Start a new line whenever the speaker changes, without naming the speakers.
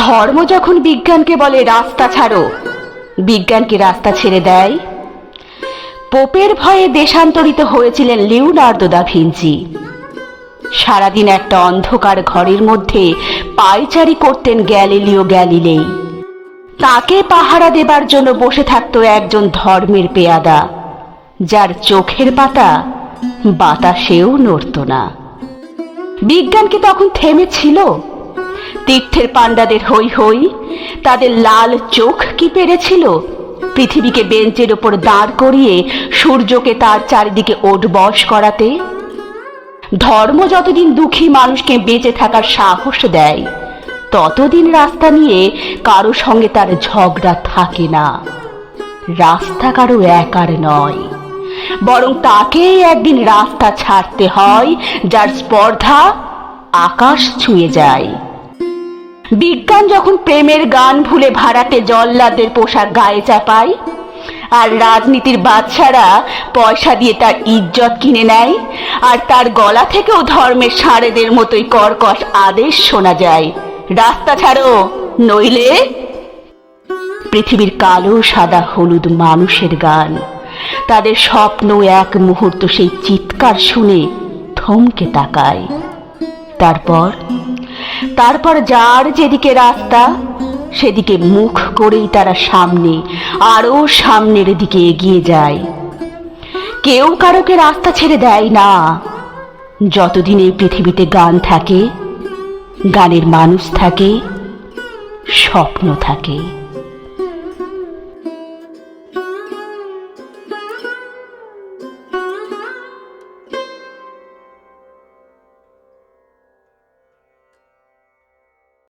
ধর্ম যখন বিজ্ঞানকে বলে রাস্তা ছাড়ো, বিজ্ঞান কি রাস্তা ছেড়ে দেয়? পোপের ভয়ে দেশান্তরিত হয়েছিলেন লিওনার্দো দা ভিঞ্চি। সারাদিন একটা অন্ধকার ঘরের মধ্যে পায়চারি করতেন গ্যালিলিও গ্যালিলেই। তাকে পাহারা দেবার জন্য বসে থাকতো একজন ধর্মের পেয়াদা, যার চোখের পাতা বাতাসেও নড়ত না। বিজ্ঞান কি তখন থেমেছিল? তীর্থের পাণ্ডাদের হই হই, তাদের লাল চোখ কি পেরেছিল পৃথিবীকে বেঞ্চের ওপর দাঁড় করিয়ে সূর্যকে তার চারিদিকে ওঠবস করাতে? ধর্ম যতদিন দুঃখী মানুষকে বেঁচে থাকার সাহস দেয়, ততদিন রাস্তা নিয়ে কারো সঙ্গে তার ঝগড়া থাকে না। রাস্তা কারো একার নয়, বরং তাকেই একদিন রাস্তা ছাড়তে হয় যার স্পর্ধা আকাশ ছুঁয়ে যায়। বিজ্ঞান যখন প্রেমের গান ভুলে ভাড়াটে জল্লাদের পোশাক গায়ে চাপায়, আর রাজনীতির বাদশারা পয়সা দিয়ে তার ইজ্জত কিনে নেয়, আর তার গলা থেকেও ধর্মের ষাঁড়েদের মতোই কর্কশ আদেশ শোনা যায়, রাস্তা ছাড়ো নইলে। পৃথিবীর কালো সাদা হলুদ মানুষের গান, তাদের স্বপ্ন এক মুহূর্ত সেই চিৎকার শুনে থমকে তাকায়। তারপর যার যেদিকে রাস্তা, সেদিকে মুখ করেই তারা সামনে, আরো সামনের দিকে এগিয়ে যায়। কেউ কারোকে রাস্তা ছেড়ে দেয় না। যতদিন এই পৃথিবীতে গান থাকে, গানের মানুষ থাকে, স্বপ্ন থাকে।